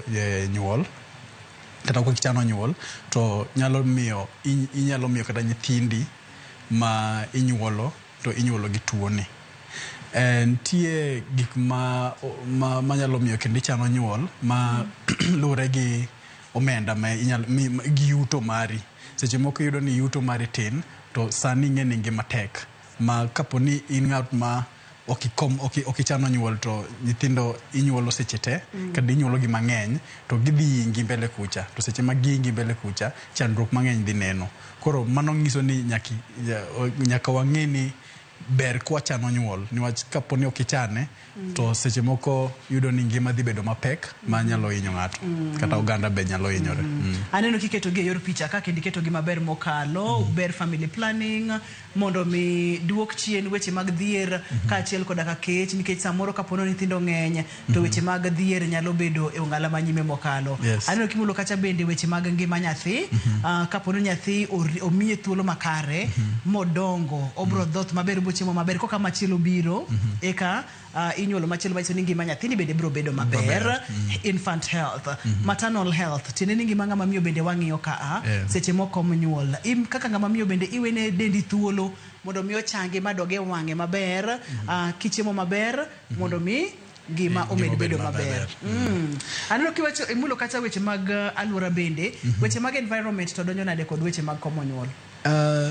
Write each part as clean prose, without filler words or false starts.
ichano nyuol kata ok ichano nyuol to nyalo miyo inyalo miyo kata nyithindi ma inyuolo to inyuolo gi tuo ni. Nitie gik ma nyalo miyo kendo ichano nyuol ma lure gi omenda ma gi yuto mari. Seche moko yudo ni yuto mari tin to sani ng'e ni ngima tek ma kapo ni in ng'at ma ok ichano nyuol to nyithindo inyuolo seche te kada inyuolo gi mang'eny to gidhi ingi mbele kucha to seche ma gingi mbele kucha chandruok mang'eny dhi neno. Koro mano nyiso ni nyaka wang'e ni ber kwa chano nyuol niwach kapo ni ok ichane to seche moko yudo ni ngima dhi bedo mapek ma nyalo hinyo ng'ato kata oganda be nyalo hinyore. Aneno kiketo gi yor picha ka kendo iketo gi maber mokalo ber family planning mondo mi duok chien weche mag dhier ka achiel koda ka kech nikech samoro kapono nyithindo ng'eny to weche mag dhier nyalo bedo e ongala manyime mokalo. Aneno kimulo kacha bende weche mag ngima nyathi kapono nyathi omiye thuolo makare modongo obro dhoth maber bochemo maber koka machielo biro eka inyuolo machielo manyiso ni ngima nyathini bende biro bedo maber. Infant health, maternal health, tiende ni ngima ng'ama miyo bende wang'iyo ka seche moko nyuol kaka ng'ama miyo bende iwene dendi thuolo mondo mi ochangi madoge wang'e maber kichiemo maber mondo mi ngima omed bedo maber. Aneno kiwacho imulo kacha weche mag alwora bende weche mag environment to donjo nade kod weche mag komo nyuol.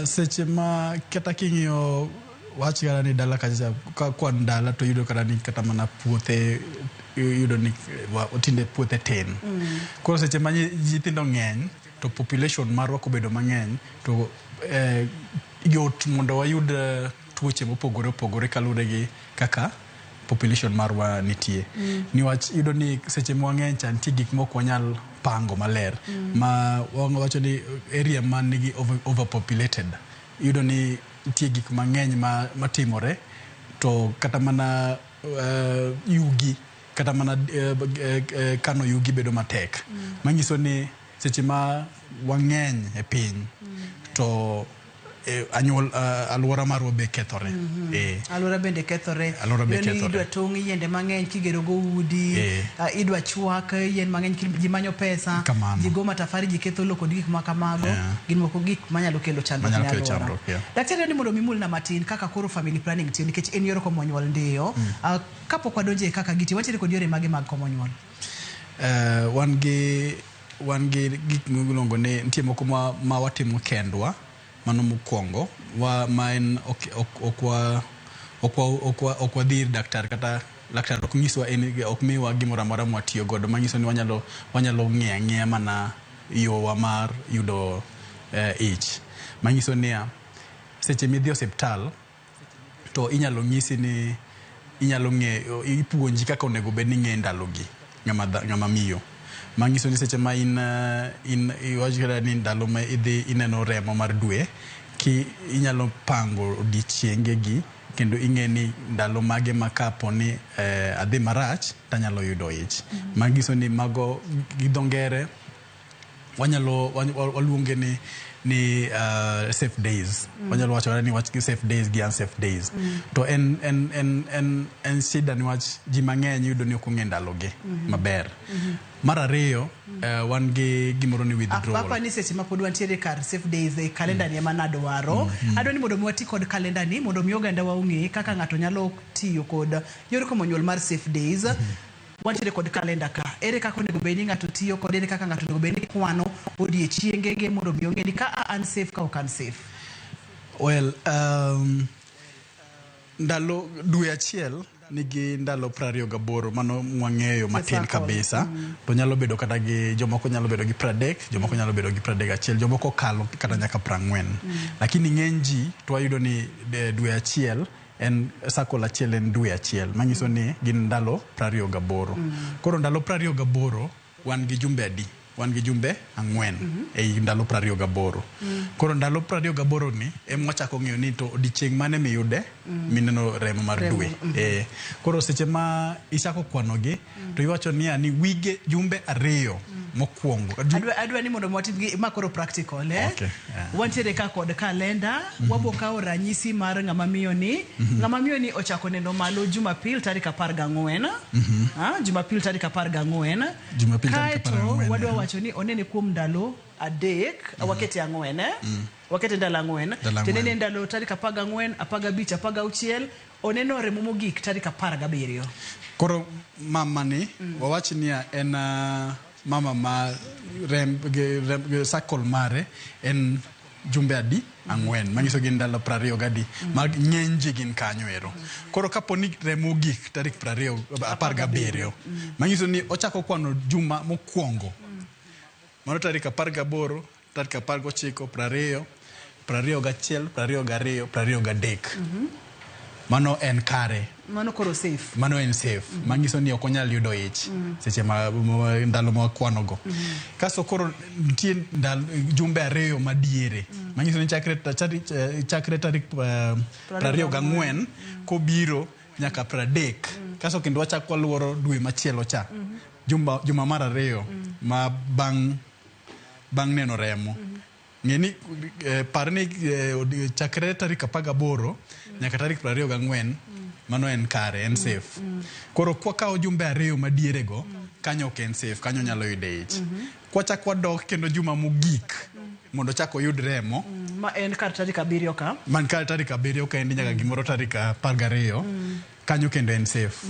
Seche ma kata king'iyo wach gara ni dala kacha kwa dala to yudo kata ni kata mana puothe yudo ni otinde puothe tin. Koro seche ma nyithindo ng'eny to population marwa kobedo mang'eny to yot mondo wayud tuoche mopogore opogore kaluwore gi kaka population marwa nitie. Niwach yudo ni seche mang'eny cha nitie gik mok wanyal pango maler ma wacho ni area man nigi overpopulated yudo ni nitie gik mang'eny matimore to kata mana yugi kata mana kano yugi bedo matek manyiso ni seche ma wang'eny e piny to alwora marwa be kethore. Alwora bende kethore. Idwa tong' yiende mang'eny kigero go udi, idwa chwak yien mang'eny ji manyo pesa, ji go matafari ji ketho lo kod gik makamago, gin moko gik manyalo kelo chandruok ne alwora. Daktari ni mondo mimul na matin kaka koro family planning tiyo nikech en yor komo nyuol ndiyo. Kapok wadonje kaka giti wachire kod yore mage mag komo nyuol. Wan gi gik miluongo ni nitie moko ma watimo kendwa mano mokwongo ma en ok wadhir daktar kata laktar ok nyiswa ok miwa gimoro amora mwatiyo godo manyiso ni wanyalo ng'e mana yowa mar yudo ich manyiso ni seche midhi osiptal to inyalo nyisi ni inyalo ipuonji kaka onego bed ni ng'e ndalogi ng'ama miyo mangiso ni seche ma in iwajira ni ndalo ma idhi ineno remo mar dwe ki inyalo pango odiochienge gi kendo ing'e ni ndalo mage makapo ni adhi marach tanyalo yudo ich. Mangiso ni mago gi dho ngere waluonge ni safe days. Wanyalo wacho ni wach safe days gi unsafe days. To en shida ni wach ji mang'eny yudo ni ok ong'e ndaloge maber. Mar ariyo wan gi gimoro ni withdrawal. Papa ni seche ma pod wantiere kar safe days e kalenda ni ema nadwaro. Adwa ni mondo wati kod kalenda ni mondo mi oganda wa ong'e kaka ng'ato nyalo tiyo kod yor komo nyuol mar safe days. Wantiere kod kalenda ka. Ere kaka onego bed ni ng'ato tiyo kod ere kaka ng'ato onego bed ni kwano odiochiengege mondo mi ong'e ni ka unsafe ka ok unsafe. Well, ndalo dwe achiel nigi ndalo 28 mano mwang'eyo matin kabisa. To nyalo bedo kata gi jomoko nyalo bedo gi 30, jomoko nyalo bedo gi 31, jomoko kalo kata nyaka 40. Lakini ng'eny ji to wayudo ni dwe achiel en circle achiel en dwe achiel manyiso ni gin ndalo 28. Koro ndalo 28 wan gi jumbe adi? Wan gi jumbe 4 ei ndalo 28. Koro ndalo 28 ni wachako ng'eyo ni to odichieng' mane miyude mineno remo mar dwe. Koro seche ma ichako kwanogi to iwacho ni wige jumbe 2 mokwongo adwa ni mondo motim gi makoro practical Okay, yeah. Wantiere ka kod kalenda wabo kawo ranyisi mar ng'ama miyo ni ochako neno malo Jumapil tarik 14 Jumapil tarik 14 kaeto wadwa wacho ni onene kuom ndalo adek wakete ang'wen wakete ndalo ang'wen tenene ndalo tarik 14 15 16 oneno remo mogik tarik 17 koro mama ni wawach ni en mama ma rem cycle mare en jumbe adi ang'wen manyiso gin ndalo 20 gadi mag ng'eny gin kanyo ero koro kapo ni remo gik tarik 17 manyiso ni ochako kwano juma mokwongo mano tarik 18 tarik 19 20 21 22 23 mano en kare mano koro safe mano en safe mangiso ni okonyal yudo ich seche ma ndalo ma kwano go kaso koro nitie jumbe ariyo madiere mangiso ni chakre tarik 24 kobiro nyaka 30 kaso kendo wachako luoro dwe machielo cha juma mar ariyo ma bang neno remo ngeni parni chakre tarik 18 nyaka tarik 24 mano en kare en safe koro kwa kao jumbe ariyo madiere go kanyo ok en safe kanyo nyalo yude ich kwa chakwa dok kendo juma mogik mondo chako yud remo ma en kar tarik 7 ka man kar tarik 7 ka en nyaka gimoro tarik 12 kanyo kendo en safe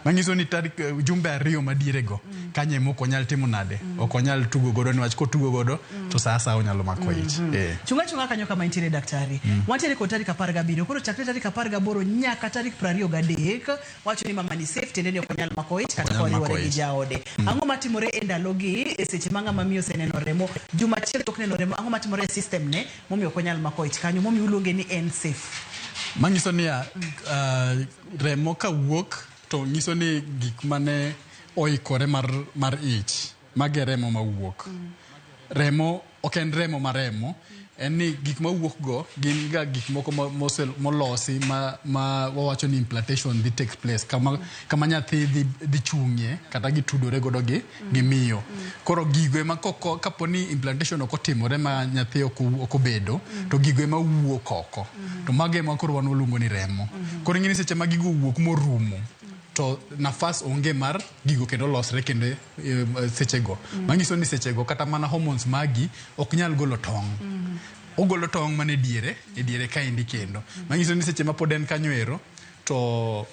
mangiso ni tarik jumbe ariyo madiere go kanye moko nyal timo nade ok onyal tugo godo niwach ko tugo godo to sasa onyalo mako ich chunga kanyo kama intiere daktari wantiere ko tarik 17 koro chakre tarik 18 nyaka tarik 23 wacho ni mama ni safe tende ok onyal mako ich kata ko riwore gi jaode ang'o matimore e ndalogi e seche manga mamiyo seneno remo juma chiel tok neno remo ang'o matimore e system ne momiyo ok onyal mako ich kanyo momiyo uluonge ni en safe mangiso ni remo ka wuok to nyiso ni gik mane oikore mar ich mage remo mawuok remo ok en remo maremo en ni gik mawuok go gin ga gik moko molosi ma wawacho ni implantation dhi take place kama nyathi dhi chung'e kata gitudore godo gi miyo koro gigo ma kapo ni implantation ok otimore ma nyathi ok obedo to gigo ma wuok oko to mage ma koro wan waluongo ni remo koro ng'ini seche ma gigo wuok morumo to nafas onge mar gigo kendo losre kendo sechego mangiso ni sechego kata mana hormones magi ok nyal golo tong ogolo tong mane diere ka indi kendo mangiso ni seche ma pod en kanyo ero to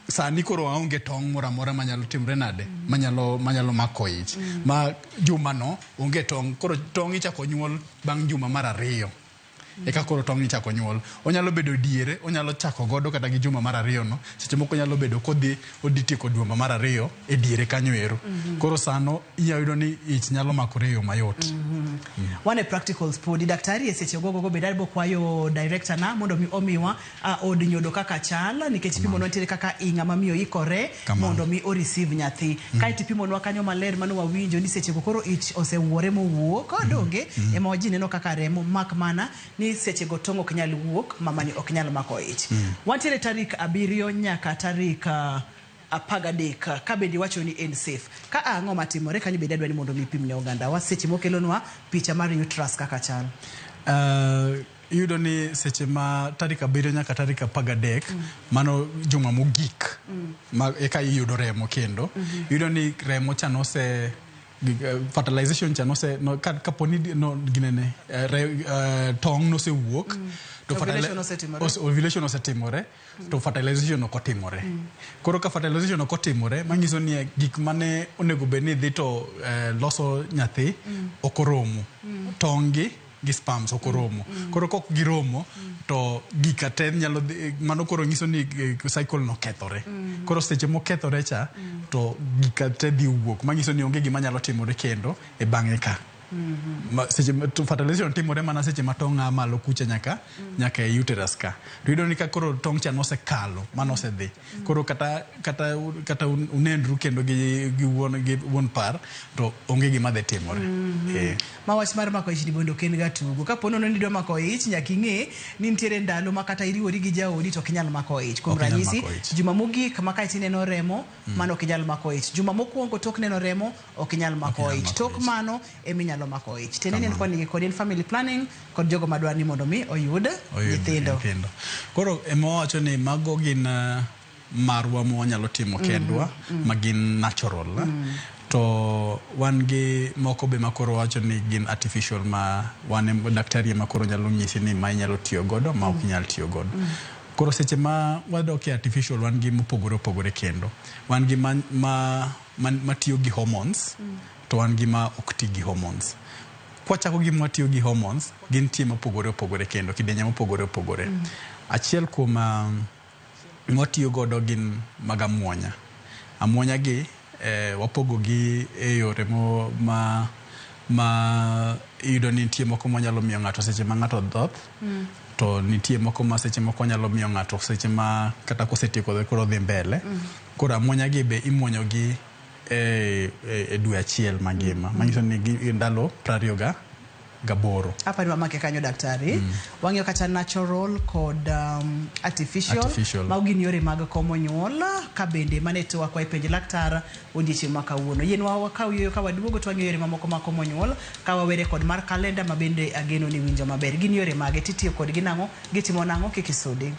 sani koro aonge tong moramora manyalo timre nade manyalo mako ich ma juma no onge tong koro tong ichako nyuol bang juma mar 2 eka koro tong ichako nyuol onyalo bedo diere onyalo chako godo kata gi juma mar 2 no seche moko nyalo bedo kodhi oditieko juma mar 2 e diere kanyo ero koro sano iyudo ni ich nyalo makore yo mayot one practical sport daktari e seche gogo bedar bo kwayo director na mondo mi omiwa od nyodo kaka chala nikech pimo no ntiere kaka inga mamiyo ikore mondo mi o receive nyathi kai tipimo no kanyo maler mano wawinjo ni seche koro ich osewuore mowuok donge ema wajine no kaka remo mak mana ni seche go tongo knyal wuok mama ni ok nyal mako ich wantiere tarik 7 nyaka tarik 13 ka bendi wacho ni en safe ka ang'o matimore kanyo bende adwa ni mondo mi pimne oganda wa seche mokelonwa picha mar uterus kaka chal yudo ni seche ma tarik 7 nyaka tarik 13 mano juma mogik ma eka yudo remo kendo yudo ni remo chanose fertilization chanose no kaponi no ginene tong no se wuok to ovulation osetimore to fertilization ok otimore koro ka fertilization ok otimore manyiso ni gik mane onego bedni dhi to loso nyathi ok oromo tongi gi sperms ok oromo koro kok giromo to gikate nyalo mano koro nyiso ni cycle no kethore koro seche mo kethore cha to gikate dhi wuok manyiso ni onge gima nyalo timore kendo e bang'e ka seche fertilization timore mana seche matonga malo kucha nyaka e uterus ka to ido ni ka koro tong cha no se kalo mano se dhi koro kata unendru kendo gi won par to onge gima dhi timore ma wach mar mako ich bondo ken ga tugo ka pono ni do mako ich nyaki nge ni ntiere ndalo makata iriwori gi jaodi to kinyal mako ich kuom ranyisi juma mogik maka itineno remo mano kinyal mako ich juma mokuongo tok neno remo okinyal mako ich tok mano eminyalo mako ich tenene en koni kod family planning kod jogo madwani mondo mi oyud nyithindo koro emo wacho ni mago gin marwa mo nyalo timo kendwa magin natural to wan gi moko be makoro wacho ni gin artificial ma wan daktari makoro nyalo nyisi ni ma nyalo tiyo godo ma ok nyal tiyo godo koro seche ma wadoke artificial wan gi mopogore kendo wan gi ma tiyo gi hormones to wan gi ma ok tiyo gi hormones kwa chako gi ma tiyo gi hormones gin tie mopogore kendo kidenye mopogore achiel kuom ma tiyo godo gin amuonya gi wapogo gi e yore ma yudo ni nitie moko manyalo miyo ng'ato seche ma ng'ato dhoth to nitie moko ma seche moko nyalo miyo ng'ato seche ma kata kosetieko koro dhi mbele koro amuonya gi be imuonyo gi e dwe achiel mangima manyiso ni ndalo 28 hapa ni mamake kanyo daktari wang'eyo kata natural kod artificial maugi ni yore mag komo nyuol ka bende mane to wakwa penje laktar odiochieng' ma kawuono yen wakaw yoyo ka waduogo to wang'eyo yore mamoko mag komo nyuol ka wawere kod mar kalenda ma bende ageno ni winjo maber gin yore mage titiyo kod ginang'o gitimo nang'o kikisudi.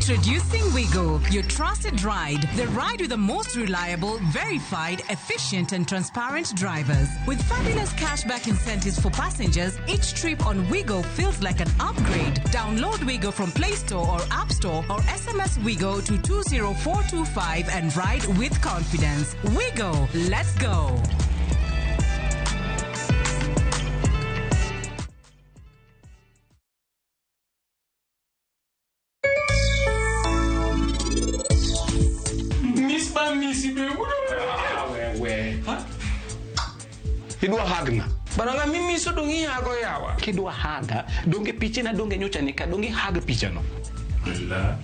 Introducing Wigo, your trusted ride. The ride with the most reliable, verified, efficient and transparent drivers. With fabulous cashback incentives for passengers, each trip on Wigo feels like an upgrade. Download Wigo from Play Store or App Store or SMS Wigo to 20425 and ride with confidence. Wigo, let's go. Kidwa hagna baranga mimi so dongi hago yawa kidwa haga donge piche na donge nyocha nika donge haga picha no la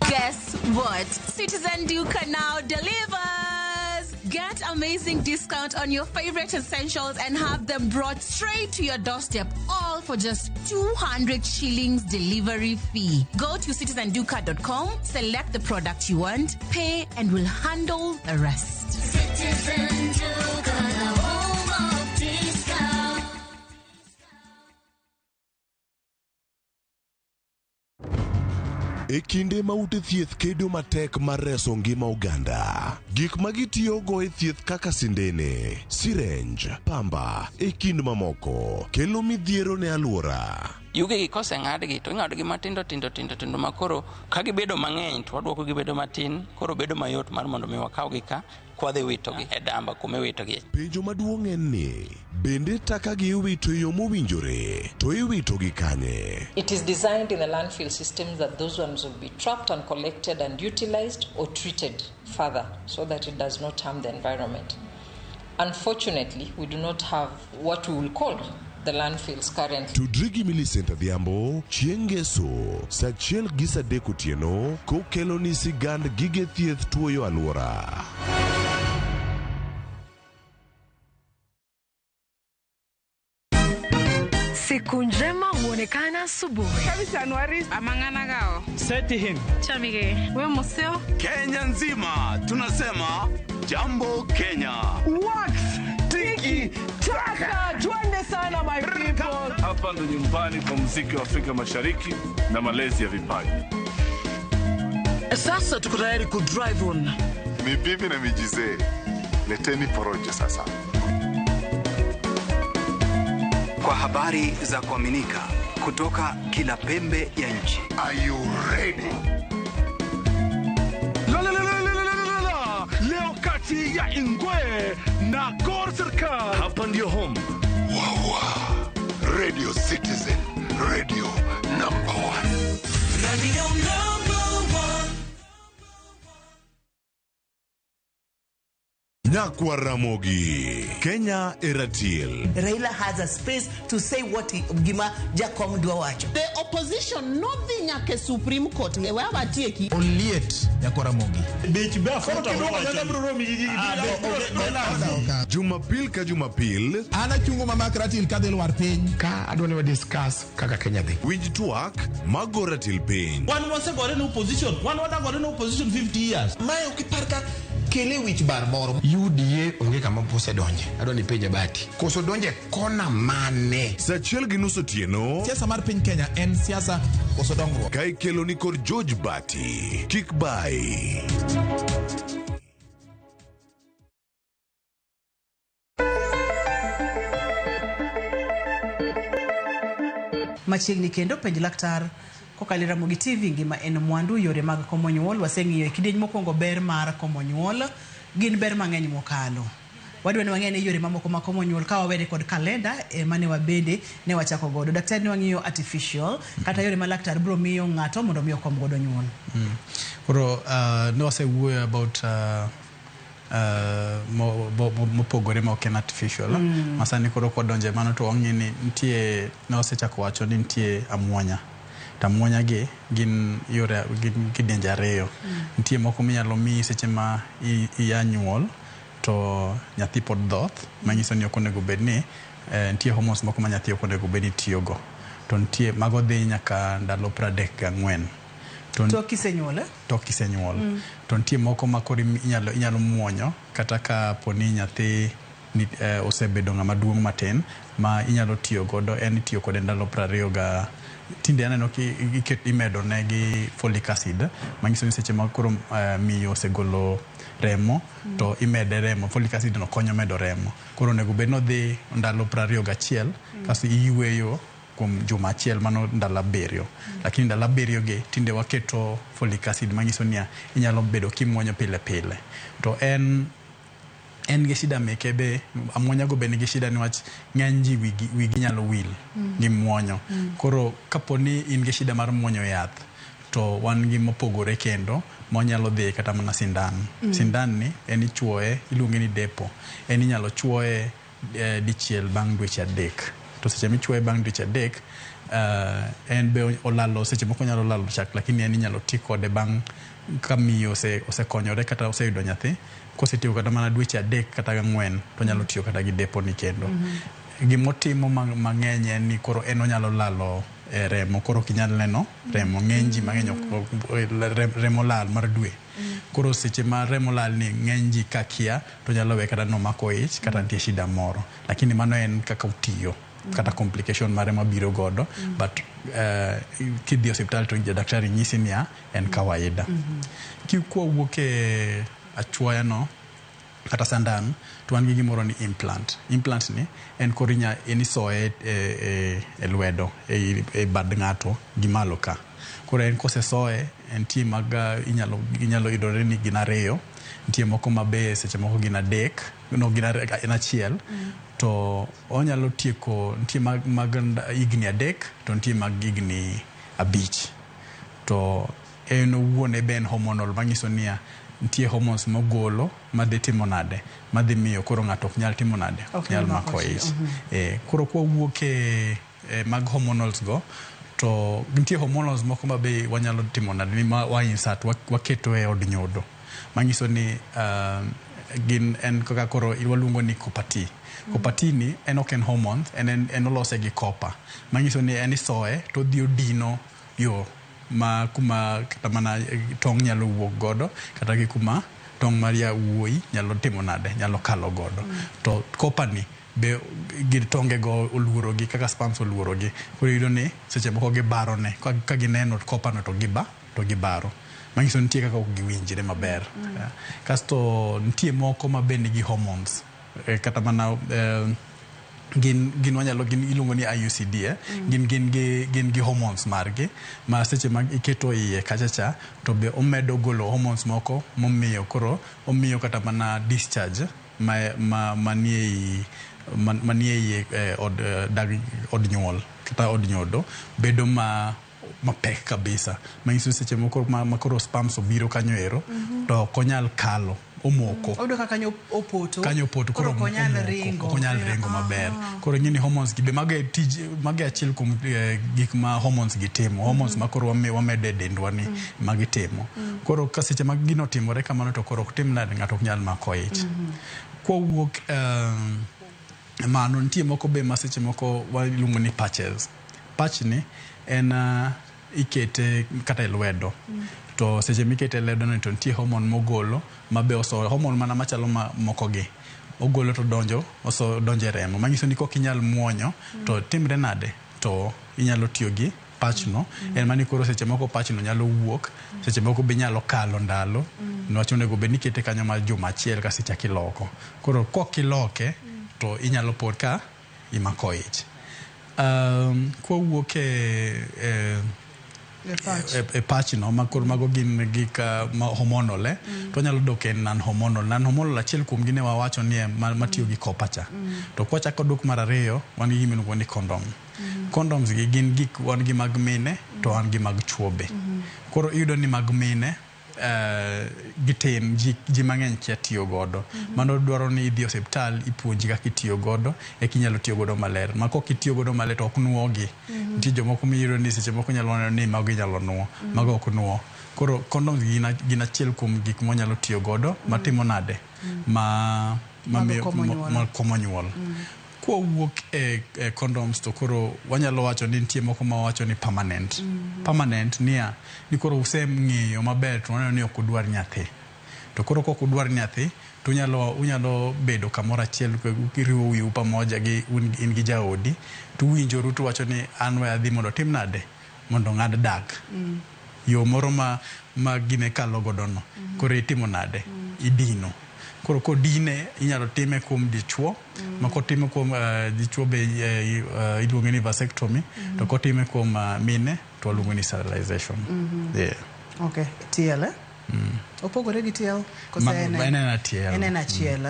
Guess what? Citizen Duca now delivers. Get amazing discount on your favorite essentials and have them brought straight to your doorstep, all for just 200 shillings delivery fee. Go to citizenduca.com, select the product you want, pay, and we'll handle the rest. Citizen Duca, the home of discount. E kinde ma ute thieth kedo matek mar reso ngima oganda. Gik magitiyo go e thieth kaka sindene, syringe, pamba, e kind mamoko, kelo midhiero ne alwora. Yuge gi kose ng'adgi to ng'adgi matindo makoro ka gibedo mang'eny to waduoko gibedo matin koro bedo mayot mar mondo mi wakawgi ka kwadhi witogi e damba kuma iwitogi. Penjo maduong' en ni bende taka gi iwito yo mowinjore to iwitogi kanye. It is designed in the landfill systems that those ones will be trapped and collected and utilized or treated further so that it does not harm the environment. Unfortunately, we do not have what we will call the landfills currently. Tudrigi Millicent Adhiambo, Chiengeso, Sachiel Gisa Dekutieno, kokelo ni sigand gige thieth tuoyo alwora. Siku njema huonekana asubuhi. Kabisa Januari amangana gao. Seti him. Chamige. We museo. Kenya nzima tunasema jambo Kenya. Wax. Tiki. Taka. Twende sana my people. Hapa ndo nyumbani kwa muziki wa Afrika Mashariki na malezi ya vipaji. Sasa tuko tayari ku drive on. Mibibi na mijize. Leteni porojo sasa. Kwa habari za kuaminika kutoka kila pembe ya nchi. Are you ready? ya Ingwe na Gor Serikal. Hapa ndio home. Radio Citizen, radio number 1. Radio number 1. Nyakwa Ramogi, Kenya Eratil. Raila has a space to say what Gima Jakom Dwawacho. The opposition nothing nyake Supreme Court ngewe abatieki. Oliet Nyakwa Ramogi. Jumapil ka Jumapil. Ana chungo mama Ratil kadel war piny. Ka adwani wa discuss kaka Kenya dhi. Winj tuak magora til piny. One was gore no opposition. One was gore no opposition 50 years. Mayo kiparka kele wich bar moro. UDA onge kama pose donje. Adwani penje bati. Koso donje kona mane. Sachiel gi nusu tieno. Siasa mar piny Kenya en siasa koso dongruok. Kai kelo ni kod George Bati. Kik bai. Machiegni kendo penj laktar kokalo Ramogi TV ngima en mwandu yore mag komo nyuol waseng'iyo kidieny mokwongo ber mar komo nyuol gin ber mang'eny mokalo wadwani wang'eni yore mamoko mag komo nyuol ka wawere kod kalenda mane wabende ne wachako godo daktari ne wang'iyo artificial kata yore ma laktar bro miyo ng'ato mondo miyo kom godo nyuol koro ne wasewuoyo about mopogore ma ok en artificial masani koro kodonje mano to wang'eni nitie ne wasechako wacho ni nitie amuonya tamuonya gi gin yore gin kidienje ariyo nitie moko minyalo mi seche ma iya nyuol to nyathi pod dhoth manyiso ni ok onego bed ni nitie hormones moko ma nyathi ok onego bed ni tiyogo to nitie mago dhi nyaka ndalo 34 to kisenyuol to nitie moko ma koro inyalo muonyo kata ka poni nyathi osebedo ng'ama duong' matin ma inyalo tiyo godo en tiyo kode ndalo 20 tinde aneno imedo ne gi folic acid manyiso ni seche ma koro miyo osegolo remo to imede remo folic acid no konyo medo remo koro onego bed no dhi ndalo 21 kaso iyweyo kuom juma achiel mano ndalo 7 lakini ndalo 7 gi tinde waketo folic acid manyiso ni inyalo bedo kimuonyo pile pile to en gi shida meke be amuonya go be nigi shida niwach ng'eny ji wigi nyalo wil gi muonyo koro kaponi in gi shida mar muonyo yath to wan gi mopogore kendo monyalo dhi kata mana sindan ni en ichuoye iluonge ni depo en inyalo chuoye dichiel bang' dweche 3 to seche michuoye bang' dweche 3 en be olalo seche moko nyalo lalo chak lakini en inyalo ti kode bang' kamiyo osekonyore kata oseyudo nyathi kosetiyo kata mana dweche 3 kata 4 to nyalo tiyo kata gi depo ni kendo gimotimo mang'eny en ni koro en onyalo lalo remo koro kinyal neno remo ng'eny ji mang'eny remo lal mar dwe koro seche ma remo lal ni ng'eny ji kakia to nyalo we kata nomako ich kata nitie shida moro lakini mano en kaka utiyo kata complication mare mabiro godo but kidhi hospital to daktari nyisi ni en kawaida kikwa wuok e achuoya no kata sandan to wan gi gimoro ni implant ni en korinya enisoe e lwedo e bad ng'ato gi malo ka koro en kosesoe en tie mag inyalo idore ni gin ariyo nitie moko mabe seche moko gin 3 no gin en achiel to onyalo tieko nitie mag igni 3 to nitie mag igni 5 to en owuon ben hormonal manyiso ni nitie hormones mogolo madhi timo nade madhi miyo koro ng'ato ok nyal timo nade ok nyal mako ich koro kwa wuok mag hormonals go to nitie hormones moko mabe wanyalo timo nade ni wa insert waketo e od nyodo manyiso ni gin en kaka koro iwaluongo ni kopati ni en ok en hormones en olose gi copper manyiso ni en isoe to dhi odino yo ma kuma kata mana tong' nyalo wuok godo kata gi kuma tong' maria wuoi nyalo timo nade nyalo kalo godo to kopani be gir tonge go oluorogi kaka spams oluorogi koro yudo ni seche moko gibarone ka gineno kopano to gibaro manyiso nitie kaka ok giwinjre maber kasto nitie moko ma be nigi hormones kata mana gin wanyalo gin iluongo ni IUCD gin gi hormones margi ma seche mag iketo iye kachacha to be omedo golo hormones moko momiyo koro omiyo kata mana discharge manie iye od nyuol kata od nyodo bedo mapek kabisa manyiso seche moko makoro spams obiro kanyo ero to konyal kalo omoko odo ka kanyo opoto koro konyal ringo maber koro ngini hormones gi be mage achiel kuom gik ma hormones gi timo hormones ma koro wamede dendwa ni magitimo koro ka seche mag gino timore kamano to koro tim nade ng'ato ok nyal mako ich kowuok mano nitie moko be ma seche moko waluongo ni patches patch ni en ikete kata e lwedo to seche mikete lwedo no to nitie hormone mogolo mabe oso hormone mana machalo moko gi ogolo to donjo remo manyiso ni kok inyal muonyo to timre nade to inyalo tiyo gi patch no en mani koro seche moko patch no nyalo wuok seche moko be nyalo kalo ndalo niwach onego bed ni ikete kanyo mar juma achiel kasi chaki loko koro kok iloke to inyalo pod ka imako ich kowuok e patch no makoro mago gin gik hormonal to nyalo dok en non hormonal achiel kuom gine wawacho ni matiyo gi kopacha to kwachako dok mar ariyo wan gi gimiluongo ni condoms gi gin gik wan gi mag mine to wan gi mag chuo be koro iyudo ni mag mine gitin ji mang'eny kia tiyo godo mano dwaro ni idhi osiptal ipuonji kaka itiyo godo kinyalo tiyo godo maler ma kok itiyo godo maler to ok nuogi nitie jomoko miyudo ni seche moko nyalo neno ni mago inyalo nuo mago ok nuo koro condoms gin achiel kuom gik monyalo tiyo godo matimo nade komo nyuol kowuok e condoms to koro wanyalo wacho ni nitie moko ma wacho ni permanent niya ni koro useng'eyo maber to waneno ni ok udwar nyathi to koro kok udwar nyathi to unyalo bedo kamoro achiel kiriwo wiu pamoja gi in gi jaodi to winjoru to wacho ni an we adhi mondo tim nade mondo ng'ad dak yo moro ma gine kalo godo no koro itimo nade idino koro kodine inyalo time kuom dichuo ma kotime kuom dichuo be iluongo ni vasectomy to kotime kuom mine to waluongo ni sterilization okay tiele opogore gi tiel en achiel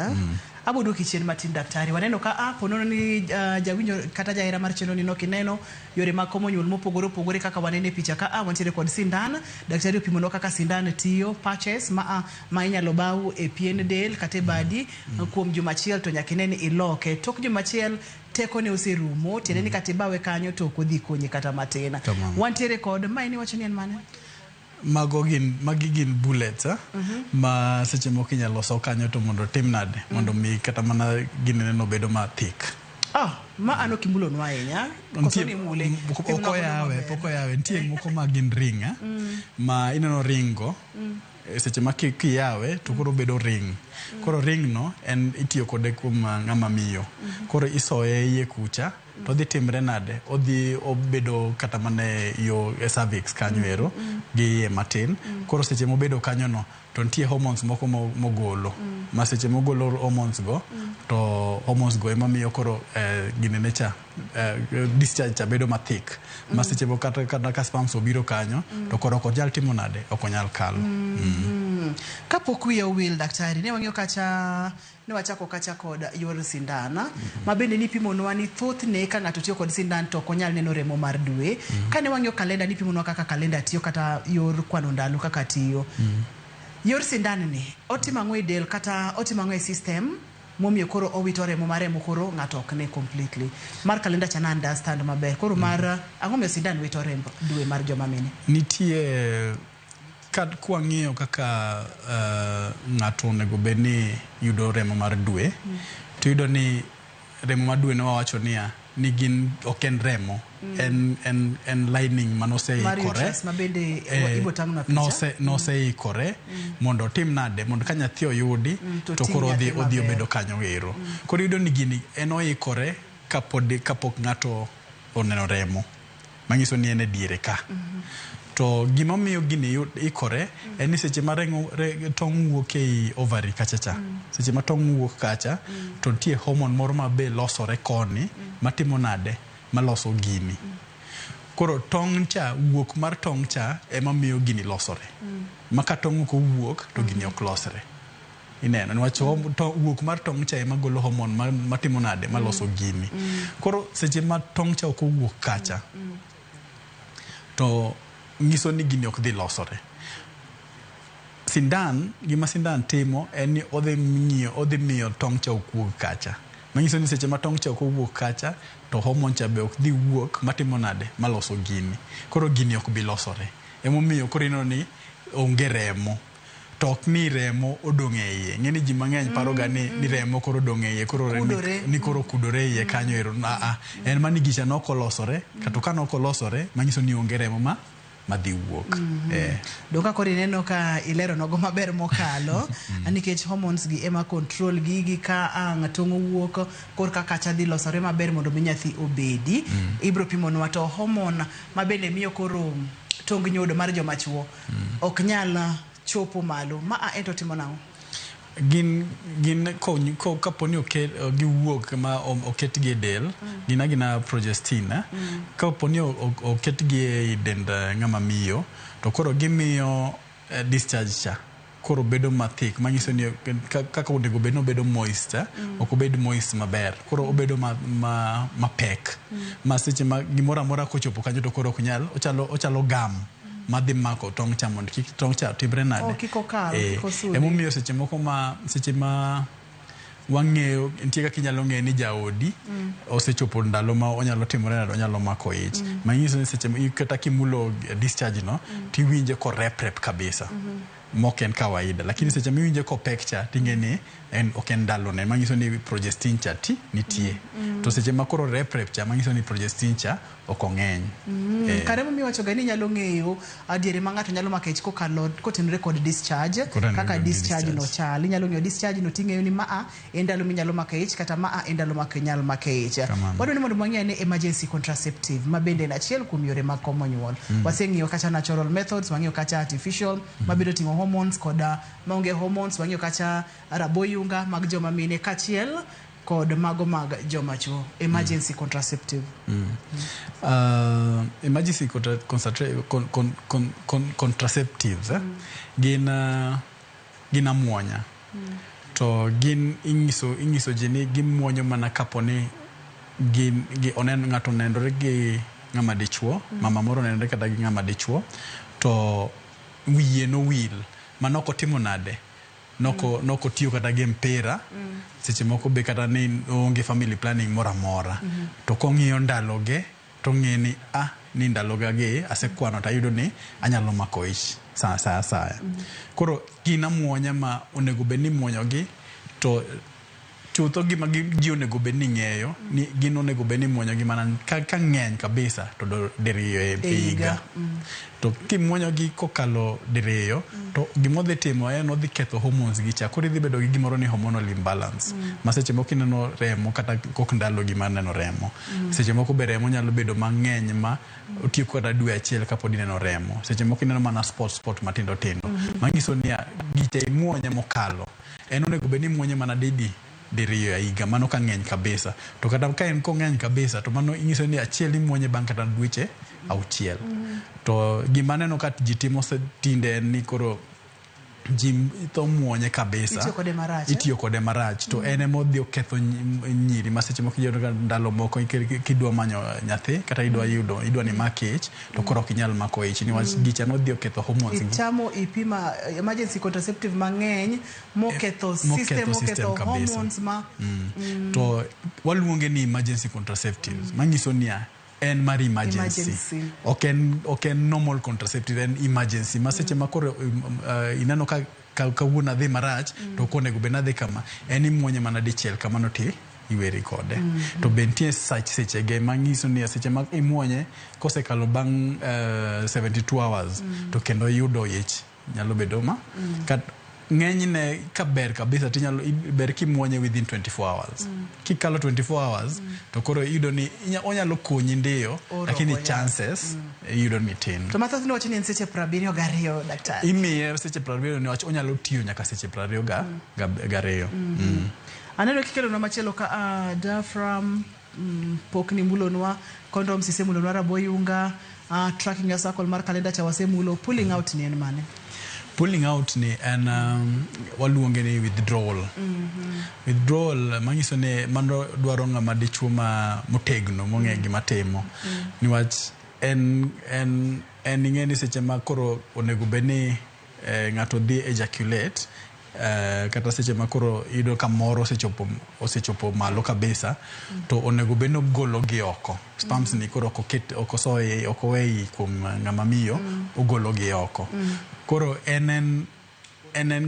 abudu kichien matin daktari waneno ka ponono ni jawinjo kata jahera mar chenro ni nokineno yore mag komo nyuol mopogore kaka wanene picha ka wantiere kod sindan daktari opimono kaka sindan tiyo patches ma inyalo baw e pien del kata badi kuom juma achiel to nyaka ine ni iloke tok juma achiel teko ne oserumo tiende ni kata bawe kanyo to kodhi konyi kata matin wantiere kod maini wacho ni en mane magi gin bullets ma seche moko inyalo loso kanyo to mondo tim nade mondo mi kata mana ginene no bedo ma thick ma ano kimbulo nwa ahinya koso ni mule poko yawe nitie moko ma gin ring ma ineno ringo seche ma kiyawe to koro bedo ring koro ring no en itiyo kode kuom ng'ama miyo koro isoye iye kucha to dhi timre nade odhi obedo kata mane yo cervix kanyo ero gi iye matin koro seche mobedo kanyo no to nitie hormones moko mogolo ma seche mogolo hormones go to hormones go ema miyo koro ginene cha discharge cha bedo mathik ma seche moko kata spams obiro kanyo to koro ok nyal timo nade ok onyal kalo kapok wiya owil daktari ne wang'iyo kacha ne wachako kacha kod yor sindana ma bende ni pimonwa ni thothne ka ng'ato tiyo kod sindan to ok onyal neno remo mar dwe kane wang'iyo kalenda ni pimonwa kaka kalenda tiyo kata yor kwano ndalo kaka tiyo yor sindan ni otimo ang'o e del kata otimo ang'o e system momiyo koro owito remo mar remo koro ng'ato ok ne completely mar kalenda chana understand maber koro mar ang'o miyo sindan wito rembo dwe mar joma mine nitie kwa ng'iyo kaka ng'ato onego bed ni yudo remo mar dwe to yudo ni remo mar dwe no wacho niya ni gin ok en remo en lining manoseikore noseikore mondo tim nade mondo ka nyathi oyudi to koro odhi obedo kanyo ero koro yudo ni gini en oikore kapok ng'ato oneno remo manyiso ni en e diere ka to gima miyo gini ikore en ni seche ma tong' wuok ei ovary kachacha seche ma tong' wuok kacha to nitie hormone moro ma be losore koni matimo nade maloso gini koro tong' cha wuok mar tong' cha ema miyo gini losore ma ka tong' ko wuok to gini ok losre ineno niwach wuok mar tong' cha ema golo hormone matimo nade maloso gini koro seche ma tong' cha ok wuok kacha to nyiso ni gini ok dhi losore gima sindan timo en ni odhi miyo tong' cha ok wuok kacha manyiso ni seche ma tong' cha ok wuok kacha to hormone cha be ok dhi wuok matimo nade maloso gini koro gini ok bi losore emomiyo koro ineno ni onge remo to ok ni remo odong' e iye ng'eni ji mang'eny paroga ni remo koro odong' e iye koro ni koro kudore e iye kanyo ero en mani gicha nokolosore kata ka nokolosore manyiso ni onge remo madhi wuok doka koro ineno ka ilero nogo maber mokalo nikech hormones gi ema control gigi ka ang' tong' wuok kor ka kacha dhi losore maber mondo mi nyathi obedi ibro pimonwa to hormone mabende miyo koro tong' nyodo mar joma chuo ok nyal chopo malo ento timo nang'o gin kaponi giwuok ma oketgi e del gina progestin kaponi oketgi e dend ng'ama miyo to koro gimiyo discharge cha koro bedo mathik manyiso ni kaka onego bed nobedo moist ok obed moist maber koro obedo mapek ma seche ma gimoro amora kochopo kanyo to koro ok nyal ochalo gam madhi mako tong' cha mondo kik tong' cha timbre nade emomiyo seche ma wang'eyo nitie kaka inyalo ng'e ni jaodi osechopo ndalo ma onyalo timore nade onyalo mako ich manyiso ni seche kata kimulo discharge no tiwinje korep kabisa mok en kawaida lakini seche miwinje kopek cha ting'eni ok en ndalone manyiso ni progestin cha nitie to seche ma koro rep cha manyiso ni progestin cha ok ong'eny kare momiyo wachoga ni nyalo ng'eyo adiere ma ng'ato nyalo mako ich kotenore kod discharge kaka discharge no chal inyalo ng'eyo discharge no ting'eyo ni e ndalo minyalo mako ich kata e ndalo ma ok nyal mako ich wado ni mondo mwang'e ni emergency contraceptive ma bende en achiel kuom yore mag komo nyuol waseng'iyo kacha natural methods wang'iyo kacha artificial mabiro ting'o hormones koda maonge hormones wang'iyo kacha raboyunga mag joma mine kachiel kod mago mag joma chuo emergency contraceptive emergency contraceptives gin amuonya to gin ing'iso ji ni gimuonyo mana kaponi ng'ato onenore gi ng'ama dichuo mama moro onenore kata gi ng'ama dichuo to wiye nowil manoko timo nade noko tiyo kata gi mpira seche moko be kata ni onge family planning moro amora to kong'iyo ndaloge to ng'e ni ni ndalogagi asekwano tayudo ni anyalo mako ich saya koro gin amuonya ma onego bed ni muonyogi to chutho gima ji onego bed ni ng'eyo ni gin onego bed ni muonyogi mana ka ng'eny kabisa to diriyo e higa to kimuonyogi kokalo diriyo to gimodhi timo en odhi ketho hormones gi cha koro idhi bedo gi gimoro ni hormonal imbalance ma seche moko ineno remo kata kok ndalo gima neno remo seche moko be remo nyalo bedo mang'eny ma otieko kata dwe achiel kapod ineno remo seche moko ineno mana spot matindo manyiso ni gicha imuonye mokalo en onego bed ni muonye mana diriyo ya higa mano ka ng'eny kabisa to kata ka en kong'eny kabisa to mano inyiso ni achiel imuonye bang' kata dweche auchiel to gima neno ka ji timo tinde en ni koro ji tho muonye kabisa itiyo kode marach to en ema odhi oketho nyiri ma seche moko iyudo ka ndalo moko kidwa manyo nyathi kata idwa ni mak ich to koro ok inyal mako ich niwach gicha nodhi oketho hormones ichamo ipima emergency contraceptive mang'eny moketho system moketho hormones to waluonge ni emergency contraceptives manyiso ni en mar emergency ok en normal contraceptive en emergency ma seche ma koro ineno ka kawuono adhi marach to ok onego bed nadhi kama en imuonye mana dichiel kamano ti iweri kode to be nitie sechege manyiso ni seche ma imuonye kosekalo bang' 72 hours to kendo yudo ich nyalo bedo ng'enyne kaber kabisa tinyalo ber kimwonye within 24 hours. Kikalo 24 hours to koro yudo ni onyalo konyi ndiyo lakini chances yudo ni tin. To mathoth nowacho ni en seche 72 daktari. Imiye seche 70 ni onyalo tiyo nyaka seche 22. Aneno kikelo na machielo ka diaphragm, pokni mulonwa, condom sise mulonwa raboyunga, tracking a circle mar kalenda cha wasemulo, pulling out ni en mane? Pulling out ni en waluonge ni withdrawal. Withdrawal manyiso ne mano dwaro ng'ama dichuo ma motegno mong'e gima timo. Niwach en ing'eni seche ma koro onego beni ng'ato dhi ejaculate, kata seche ma koro ido kamoro osechopo malo kabisa, to onego beno golo gi oko. Sperms ni koro okowei kuom ng'ama miyo, ogolo gi oko. Koro enen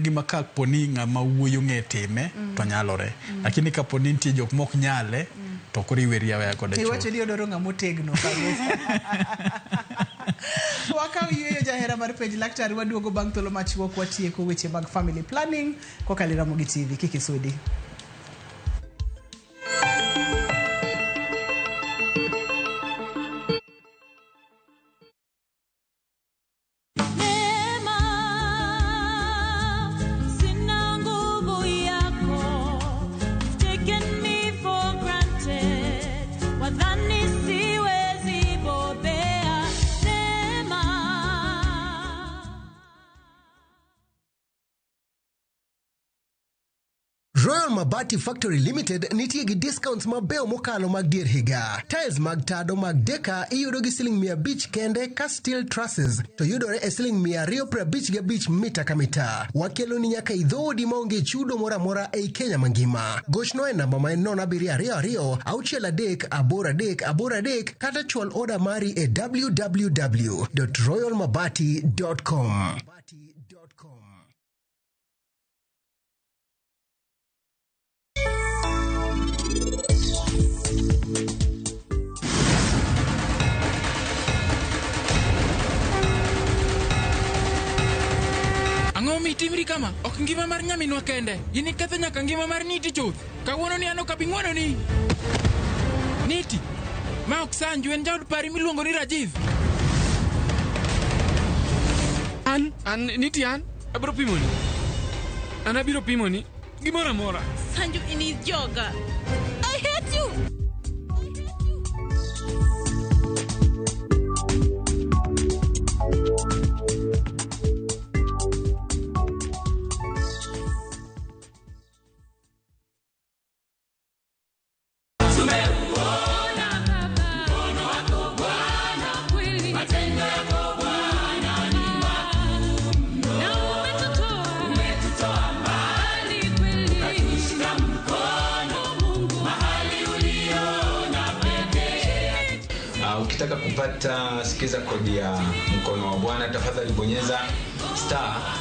gima ka poni ng'ama wuoyo ng'e time to nyalore. Lakini ka poni nitie jok mok nyale to koro iweri aweya kode chuo. Iwacho ni odoro ng'ama otegno kabisa. Wakaw yueyo jahera mar penj laktari, waduogo bang' thuolo machuok watieko weche mag family planning kokalo Ramogi TV. Kiki Sudi. Royal Mabati Factory Limited nitie gi discounts mabeo mokalo mag dier higa. Tiles mag tado mag Deka iyudo gi siling 500 kende, ka steel trusses to yudore e siling 255 mita ka mita. Wakelo ni nyaka idhoodi maonge chudo moramora ei Kenya mangima. Gochno e namba ma en 0722-6383 kata chwal order mari e www.royalmabati.com. Angomi timri kama ok ngima mar nyaminwa kende, ini ketho nyaka ngima mar Niti chuth. Kawuono ni ano kabing'wono ni Niti ma ok sanju en jaod pari miluongo ni Rajiv. An Niti abiro pimoni. An abiro pimoni gimoro amora. Sanju ini joga. I hate you. Ukitaka kupata sikiza kodi ya mkono wa Bwana, tafadhali bonyeza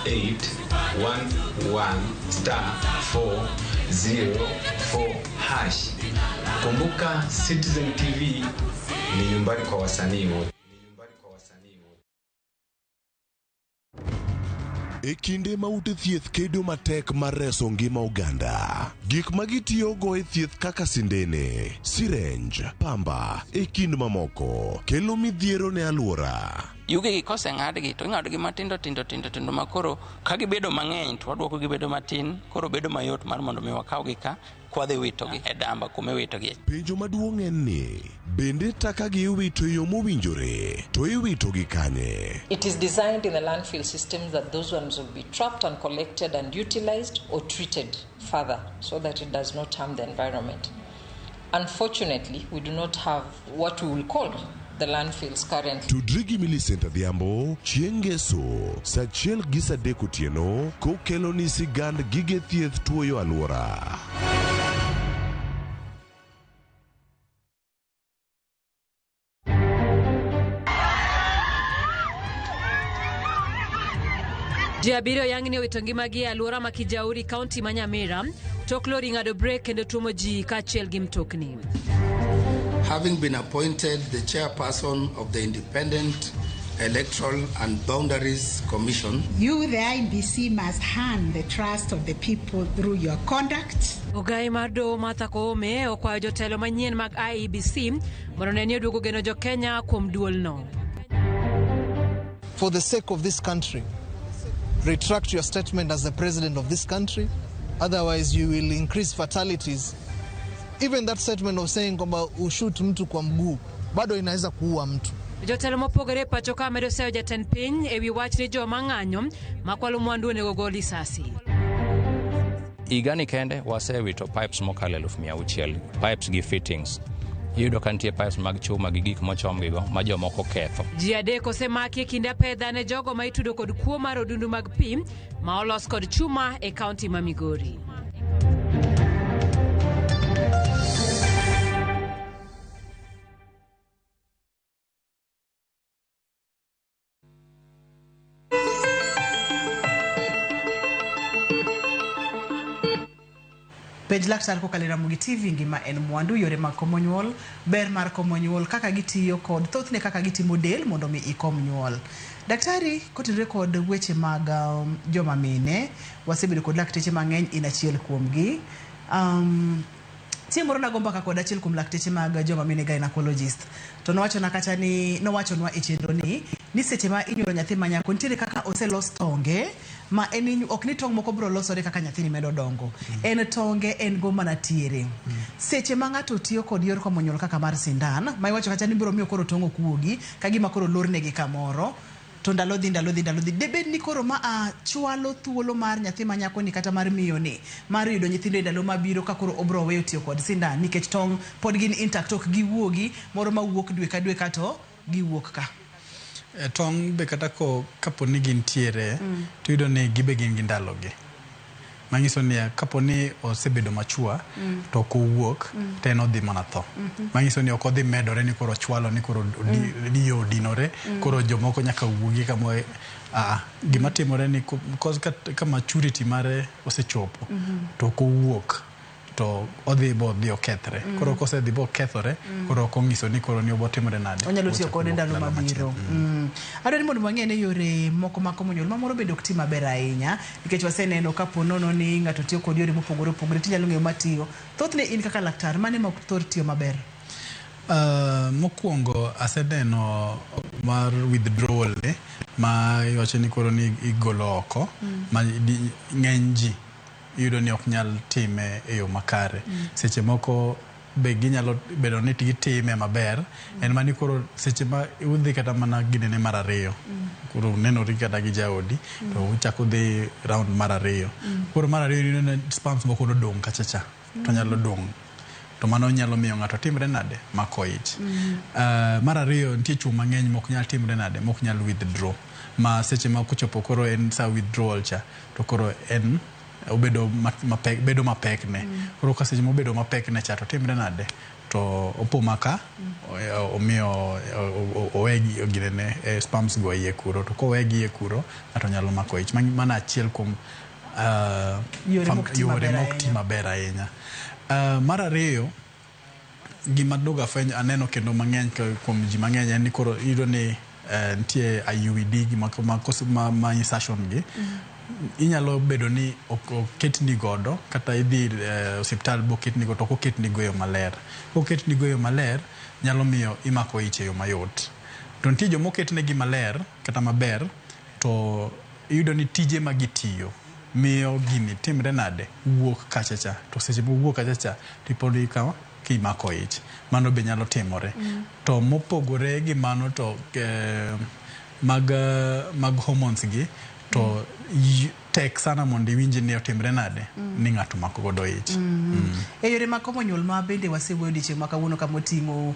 *811*404#. Kumbuka Citizen TV ni nyumbani kwa wasanii wote. E kinde ma ute thieth kedo matek mar reso ngima oganda, gik magitiyogo e thieth kaka sindene, syringe, pamba, e kind mamoko kelo midhiero ne alwora. Yugi gi koseng'adgi to ing'adogi matindo makoro ka gibedo mang'eny to waduoko gibedo matin, koro bedo mayot mar mondo mi wakawgi ka kwadhi witogi e damba kuma iwitogi. Penjo maduong' en ni bende taka gi iwito yo mowinjore to iwitogi kanye? It is designed in the landfill systems that those ones will be trapped and collected and utilized or treated further so that it does not harm the environment. Unfortunately, we do not have what we will call the landfills currently. Tudrigi Millicent Adhiambo, chieng' Ngeso, sa 1:03 otieno, kokelo ni sigand gige thieth tuoyo alwora. Ji abiriyo yang'ni owito ngimagi e alwora ma Kijauri, kaunti ma Nyamira, tok lori ng'ado brek kendo tuomo ji kaachiel gi mtokni. Having been appointed the chairperson of the Independent Electoral and Boundaries Commission. You, the IEBC, must earn the trust of the people through your conduct. Ogai Mardo Martha Koome okwayo jotelo manyien mag IEBC mondo ne ni oduogo geno jo Kenya kuom duol no. For the sake of this country, retract your statement as the president of this country. Otherwise, you will increase fatalities. Even that statement of saying kwamba ushoot mtu kwa mguu bado inaweza kuua mtu. Jotelo mopogore pacho ka medo seyo jatend piny ewi wach ni joma ng'anyo makwalo mwandu onego go lisasi. Igani kende wasewito pipes mokalo 600 pipes gi fittings. Yudo kantie pipes mag chuma gi gik mochomgigo ma jomoko ketho. Ji adek osemaki e kinde apedha ne jogo ma itudo kod kuo mar odundu mag pi ma olos kod chuma e kaunti ma Migori. Pej laktar ko kalera mugi TV ngima en mwandu yore mag komo nyuol, ber mar komo nyuol, kaka gitiyo kod thothne kaka gitimo del mondo mi ikom nyuol. Daktari kotenore kod weche mag joma mine, wasebedo kod lakteche mang'eny in achiel kuomgi. Tie moro nagomba ka kod achiel kuom lakteche mag joma mine gynecologist. To nowachona kacha ni nowachonwa e chenro ni seche ma inyuolo nyathi ma nyako nitiere kaka oselos tonge ma en ok ni tong moko bro losore kaka nyathini medo dongo. En tonge en go mana tiere. Seche ma ng'ato tiyo kod yor komo nyuol kaka mar sindan, ma iwacho kacha ni biro miyo koro tongo kuogi ka gima koro lornegi kamoro. To ndalo dhi debed ni koro ma chwalo thuolo mar nyathi ma nyako ni kata mar miyo ni mar yudo nyithindo e ndalo mabiro ka koro obro weyo tiyo kod sindan nikech tong pod gin intact, ok giwuogi moro ma wuok dwe ka dwe ka to giwuok ka. Tong be kata ko kapo ni gin tiere to yudo ni gibe gin gi ndalogi. Manyiso ni kapo ni osebedo machua to kowuok to en odhi mana tho. Manyiso ni ok odhi medore ni koro chwalo ni koro diyo dinore koro jomoko nyaka wuogi kamo gima timore ni because ka maturity mare osechopo to kowuok to odhi bo dhi okethre. Koro kose dhi bo kethore koro kongiso ni koro ni obo timore nade. Onyalo tiyo kod ndalo mabiro. Adwani mondo mang'ene yore moko ma komo nyuol mamoro bedo ok ti maber ahinya nikech waseneno kapo nono ni ng'ato tiyo kod yore mopogore opogore tinyalo ng'eyo matiyo. Thothne in kaka laktar mane ma ok thor tiyo maber? Mokwongo aseneno mar withdrawal ma iwacho ni koro ni igolo oko ma ng'eny ji yudo ni ok nyal time e yo makare. Seche moko be ginyalo bedo ni gitime maber en mani koro seche ma udhi kata mana ginene mar ariyo koro nenori kata gi jaodi to uchako dhi round mar ariyo koro mar ariyo yudo ni spams moko dong kachacha to nyalo dong to mano nyalo miyo ng'ato timre nade mako ich. Mar ariyo nitie chuma mang'eny mok nyal timre nade mok nyal withdraw ma seche ma kuchopo koro en sa withdrawal cha to koro en obedo mapek ne koro ka seche mobedo mapek ne cha to timre nade to opo maka omiyo owegi ginene spams go iye kuro to kowegi iye kuro ng'ato nyalo mako ich mana achiel kuom yore mok ti maber ahinya. Mar ariyo gima doga fwenyo aneno kendo mang'eny kuom ji mang'eny en ni koro iyudo ni nitie IUD ma insertion gi inyalo bedo ni oketni godo kata idhi hospital bo ketni godo to oketni go yo maler. Oketni go yo maler nyalo miyo imako ich e yo mayot. To nitie jomo ketnegi maler kata maber to iyudo ni tije ma gitiyo miyo gini timre nade wuok kachacha to seche wuok kachacha tiponi ka kimako ich mano be nyalo timore. To mopogore gi mano to mag hormones gi to tek sana mondo iwinji ni otimre nade ni ng'ato mako godo ich. E yore mag komo nyuol ma bende wasewuoyo odiochieng' ma kawuono kama oting'o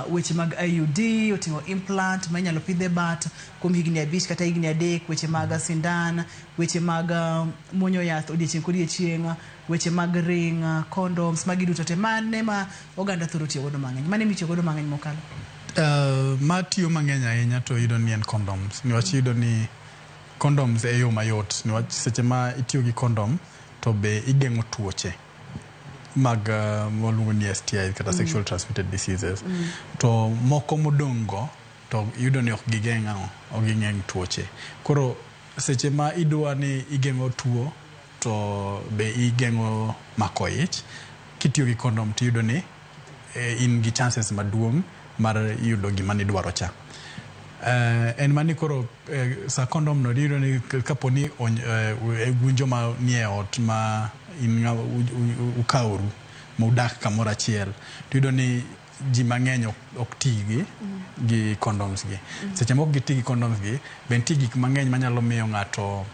weche mag IUD, oting'o implant ma inyalo pidhe bat kuom higni 5 kata higni 3, weche mag sindan, weche mag muonyo yath odiochieng' kodiochieng', weche mag ring, condoms, magi duto te mane ma oganda thoro tiyo godo mang'eny. Mane mitiyo godo mang'eny mokalo? Ma tiyo mang'eny ahinya to yudo ni en condoms. Niwach yudo ni condoms e yo mayot niwach seche ma itiyo gi condom to be igeng'o tuoche mag waluongo ni STI kata sexual transmitted diseases. To moko modongo to to yudo ni ok gigeng'o ging'eng tuoche. Koro seche ma idwa ni igeng'o tuo to be igeng'o mako ich, kitiyo gi kondom tiyudo ni in gi chances maduong' mar yudo gima nidwaro cha. En mani koro sa kondom no yudo ni kapo ni winjo ma nie ot ma in ukauru ma udak kamoro achiel, tiyudo ni ji mang'eny ok ti gi condoms gi. Seche moko giti gi condoms gi, be nitie gik mang'eny manyalo miyo ng'ato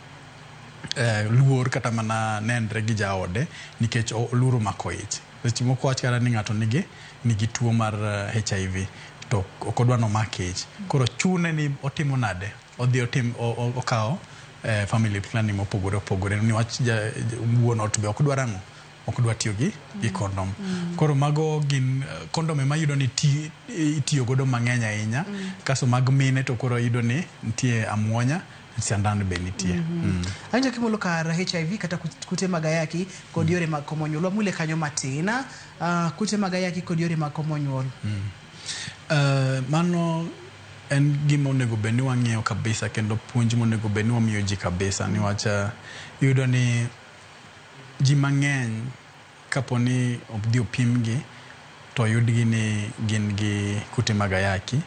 luor kata mana nenre gi jaode nikech oluro mako ich. Seche moko wach kata ni ng'ato nigi tuo mar HIV to ok odwa nomak ich. Koro chune ni otimo nade, odhi okawo family planning mopogore opogore niwach wuon ot be ok dwar ang'o, ok dwa tiyo gi kondom. Koro mago gin kondom ema yudo ni itiyo godo mang'eny ahinya, kaso mag mine to koro yudo ni nitie amuonya, sandan be nitie. Anja kimolo kar HIV kata kute mag ayaki kod yore mag komo nyuol, wamule kanyo matina, kute mag ayaki kod yore mag komo nyuol. Mano en gima onego bed ni wang'iyo kabisa, kendo puonj monego bed ni wamiyo ji kabisa, niwach yudo ni ji mang'eny kapo ni obdhi opimgi to yudgi ni gin gi kute mag ayaki,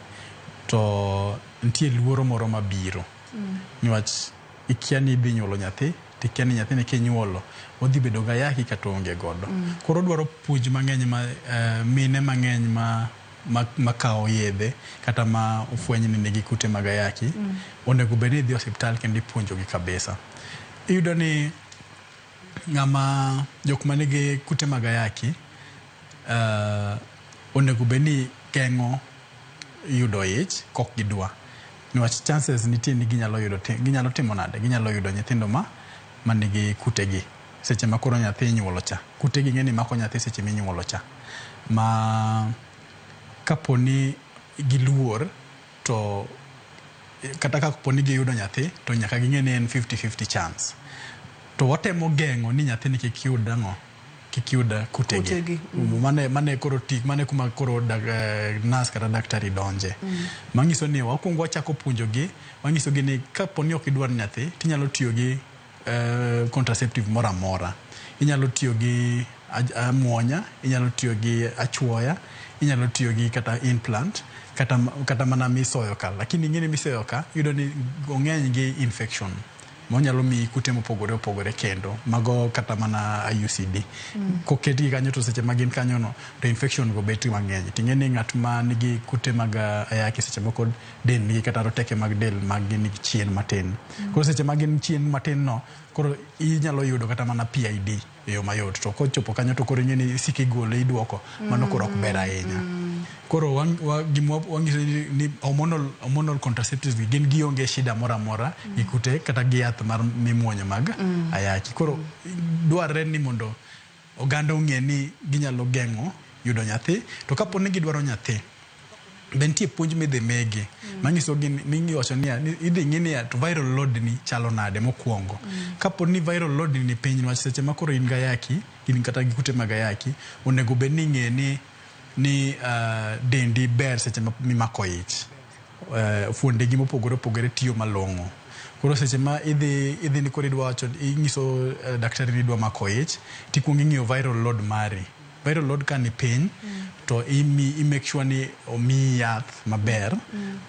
to nitie luoro moro mabiro. Niwach ikia ni idhi nyuolo nyathi, tikia ni nyathini kinyuolo odhi bedo gi ayaki kata onge godo. Koro dwaro puonj mang'eny ma mine mang'eny ma kawo yedhe kata ma ofweny ni nigi kute mag ayaki, onego bed ni idhi osiptal kendo ipuonjogi kabisa. Iyudo ni ng'ama jok manigi kute mag ayaki onego bed ni geng'o yudo ich kok gidwa, niwach chances nitie ni ginyalo timo nade, ginyalo yudo nyithindo ma nigi kutegi seche ma koro nyathi nyuolo cha. Kutegi ng'eni mako nyathi seche minyuolo cha, ma kapo ni giluor to kata kapo ni giyudo nyathi to nyaka ging'e ni en 50-50 chance. To watemo geng'o ni nyathini kik yud kutegi. Mane koro mane kuma koro nas kata daktari donje. Mangiso ni wakuongo wachako puonjogi, wangisogi ni kapo ni ok idwar nyathi, tinyalo tiyo gi contraceptive moro amora. Inyalo tiyo gi amuonya, inyalo tiyo gi achuoya, inyalo tiyo gi kata implant, kata mana misoyo ka. Lakini ng'eni misoyo ka, yudo ni ong'eny gi infection monyalo mi kute mopogore opogore kendo mago kata mana IUCD. Koketgi kanyo to seche magin kanyo no to infection go bet mang'eny. Ting'eni ng'at ma nigi kute mag ayaki seche moko del nigi kata roteke mag del mag nigi chien matin. Koro seche magin chien matin no, koro inyalo yudo kata mana PID e yo mayot. To kochopo kanyo to koro ing'eni siki gole iduoko, mano koro ok ber ahinya. Koro wangiso ni hormonal contraceptives gin gionge shida mora mora gi kute kata gi yath mar mimuonyo mag ayaki. Koro dwarre ni mondo oganda ong'e ni ginyalo geng'o yudo nyathi, to kapo ni gidwaro nyathi be nitie puonj midhi megi manyiso mingiwacho ni idhi ng'i ni to viral load ni chalo nade mokwongo. Kapo ni viral load ni piny, niwach seche ma koro in gayaki, in kata gi kute mag ayaki, onego bed ni ng'e ni dendi ber seche ma mimako ich, fuondegi mopogore opogore tiyo malong'o. Koro seche ma idhi ni koro idwa wacho, ing'iso daktari ni idwa mako ich, tikuongo ing'iyo viral load mari. Viral load ka ni piny, to i make sure ni omi yath maber,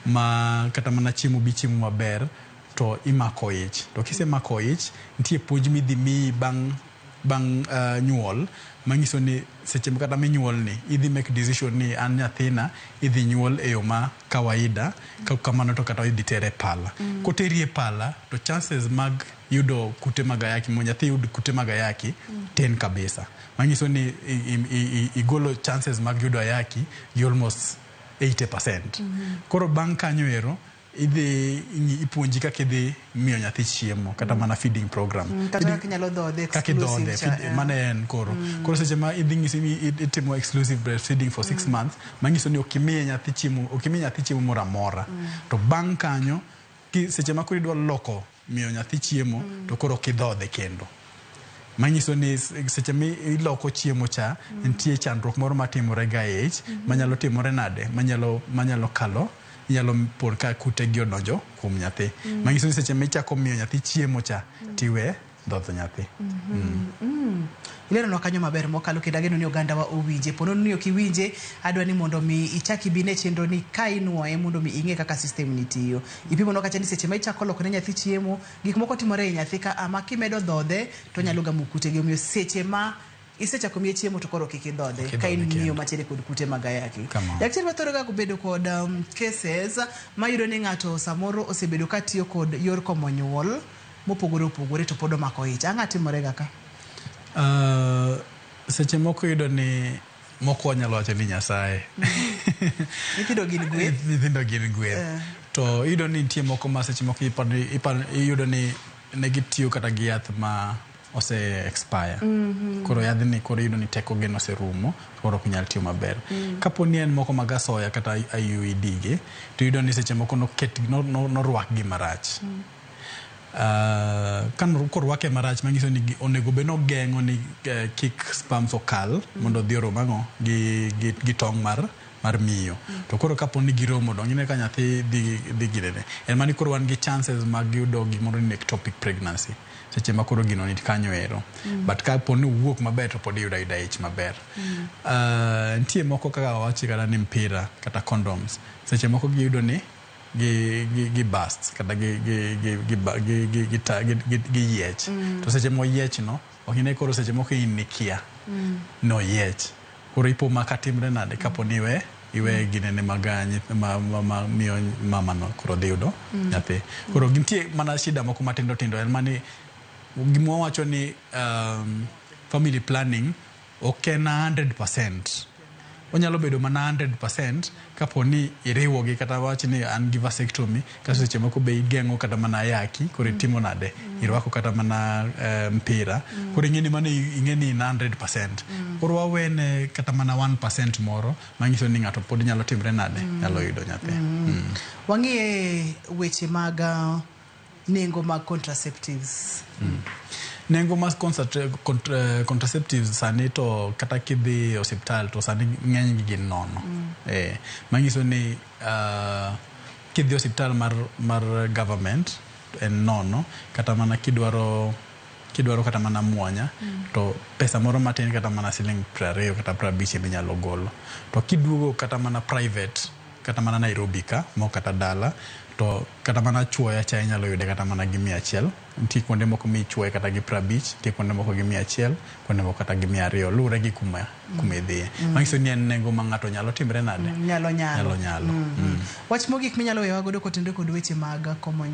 ma kata mana chiemo bi chiemo maber, to imako ich. To kisemako ich, nitie puonj midhi mi bang' nyuol, manyiso ni seche kata minyuol ni idhi make decision ni an nyathina idhi nyuol e yo ma kawaida, kamano to kata idhi tere pala. Koteri e pala to chances mag yudo kute mag ayaki, mo nyathi yud kute mag ayaki ten kabisa. Manyiso ni igolo chances mag yudo ayaki gi almost 80%. Koro bang' kanyo ero idhi ipuonji kaka idhi miyo nyathi chiemo kata mana feeding program. Kata kinyalo dhodhe exclusive. Mana en koro. Koro seche ma idhi ng'isi ni itimo exclusive breastfeeding for 6 months, manyiso ni okimiye nyathi chiemo moro amora. To bang' kanyo, seche ma koro idwa loko miyo nyathi chiemo, to koro kidhodhe kendo. Manyiso ni seche mi iloko chiemo cha, nitie chandruok moro matimore ga ich, manyalo timore nade, manyalo kalo inyalo por ka kute gi odonjo kuom nyathi manyiso ni seche michako miyo nyathi chiemo cha tiwe dhodho nyathi ilero no kanyo maber mokalo kendo ageno ni oganda wa owinje pono ni okiwinje adwa ni mondo mi ichaki bine chenro ni ka inuoye mondo mi ing'e kaka system ni tiyo ipimo no kacha ni seche ma ichako lokone nyathi chiemo gik moko timore e nyathi ka ama kimedo dhodhe to nyalo gamo kute gi omiyo seche ma isechako miye chiemo to koro kik idhodhe ka in miyo machere kod kute mag ayaki daktari wathoro ga kubedo kod cases mayudo ni ng'ato samoro osebedo ka tiyo kod yor komo nyuol mopogore opogore to pod omako ich ang'a timore ga ka seche moko yudo ni moko nyalo wacho ni Nyasaye nyithindo gin gweth to yudo ni nitie moko ma seche moko yudo ni ne gitiyo kata gi yath ma ose expire koro yadhni koro yudo ni teko gen oserumo koro ok nyal tiyo maber kapo ni en moko mag asoya kata IUD gi to yudo ni seche moko norwak gi marach kan korwake marach manyiso ni onego be no geng'o ni kik spams okal mondo dhi oromo gi tong' mar miyo to koro kapo ni giromo dong ine ka nyathi dhi girene en mani koro wan gi chances mag yudo gimoro ni ectopic pregnancy seche ma koro gino ni kanyo ero but kapo ni wuok maber to pod yuda ich maber nitie moko kaka wachi kata ni mpira kata condoms seche moko giyudo ni gi bust kata gi yiech to seche mo yiech no ok ine koro seche moko in nikia no yiech koro ipo makatimre nade kapo ni iwe ginene magany miyo mama no koro dhi yudo nyathi koro gintie mana shida moko matindo tindo en mani gimo wacho ni family planning ok en 100%. Onyalo bedo mana 100% kapo ni iriwogi kata wachi ni an gi vasectomy kaso seche moko be igeng'o kata mana ayaki koro itimo nade irwako kata mana mpira koro ing'eni mana ing'eni 100% koro wawene kata mana 1% moro manyiso ni ng'ato pod nyalo timre nade nyalo yudo nyathi wang'ie weche mag nengo mag contraceptives nengo mas contraceptives sani to kata kidhi hospital to sani ng'eny gi gin nono manyiso ni kidhi hospital mar government en nono kata mana kidwaro kata mana muonya to pesa moro matin kata mana siling 20 kata 50 minyalo golo to kiduogo kata mana private kata mana Nairobi ka mo kata dala to kata mana chuoya cha inyalo yude kata mana gi 100 nti kuonde moko mi chuoya kata gi 50 nti kuonde moko gi 100 kuonde moko kata gi 200 lure gi kuma dhie manyiso ni en nengo ma ng'ato nyalo timre nade nyalo wach mogik minyalo wewa godo kotende kod weche mag komo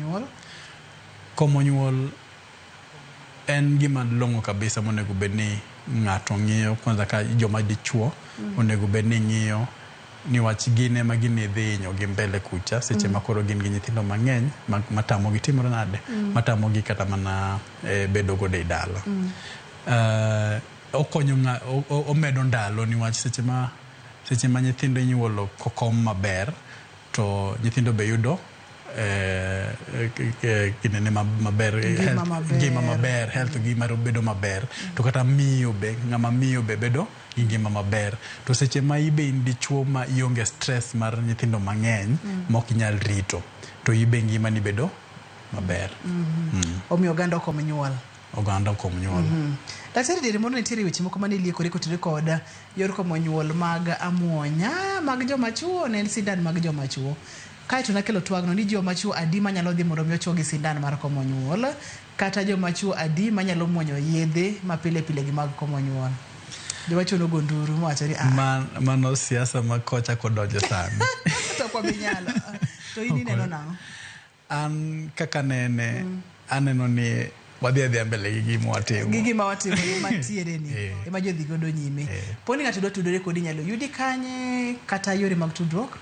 nyuol en gima long'o kabisa monego bed ni ng'ato ng'iyo kwanza ka joma dichuo onego bed ni ng'iyo ni wach gine ma gine dhinyo gi mbele kucha seche makoro gin gi nyithindo mang'eny matamo gi timore nade matamo gi kata mana bedo go dei dala okonyo omedo ndalo ni wach seche ma nyithindo inyuolo kokom maber to nyithindo be yudo kinene maber ngima maber health gi maro bedo maber to kata miyo be ng'ama miyo be bedo ngima maber to seche ma ibe indichuo ma ionge stress mar nyithindo mang'eny mok inyal rito to ibe ngima ni bedo maber omiyo oganda komo nyuol daktari dere mondo nitiere weche moko mane liekore kotire kod yor komo nyuol mag amuonya mag joma chuo ne sindan mag joma chuo kae to nakelo twagno ni joma chuo adi manyalo dhi mondo mi ochuo gi sindan mar komo nyuol kata joma chuo adi manyalo muonyo yedhe mapile pile gi mag komo nyuol joma chuo nogo nduru mowacho ni mano siasa makocha kodonjo sana to kwa binyalo to ini neno nang'o an kaka nene aneno ni wadhi mbele gi gima watimo mantiere ni ema jodhi godo nyime poni ng'ato dwa tudore kodi nyalo yudi kanye kata yore mag tudruok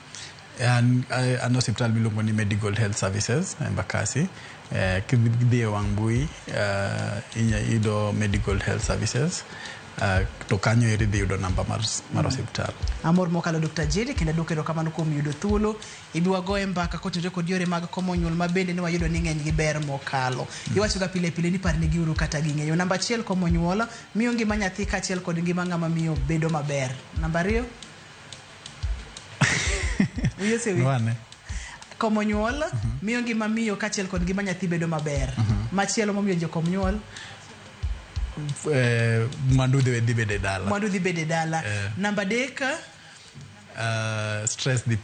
an hospital miluongo ni Medical Health Services Embakasi kidhi wang' mbui yudo Medical Health Services to kanyo eri dhi yudo namba mar hospital amor mokalo Dr. Jerry kendo dukero kamano kuom yudo thuolo ibiwa goe mbaka kotire kod yore mag komo nyuol mabende ni wayudo ni ng'eny gi ber mokalo iwacho ga pile ni parne gi uru kata gi ng'eyo namba 1 komo nyuol miyo ngima nyathi kachiel kod ngima ng'ama miyo bedo maber namba 2 komo nyuol miyo ngima miyo kachiel kod ngima nyathi bedo maber. Machielo momiyo jokom nyuol mwandu dhi bede dala. Mwandu dhi bede dala. Namba 3 stress di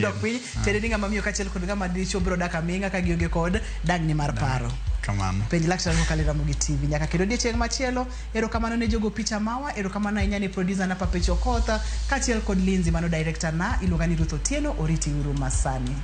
dok piny. Tiende ni ng'ama miyo kachiel kod ng'ama dichuo biro dak aming'a ka gionge kod dagni mar paro. Kamano. Penj laktar kokalo Ramogi TV nyaka kendo odiechieng' machielo. Erokamano ne jogo picha mawa, erokamano ahinya ne producer na Papecho Kotha kachiel kod Lindsay mano director na iluonga ni Ruth Otieno. Oriti uru masani.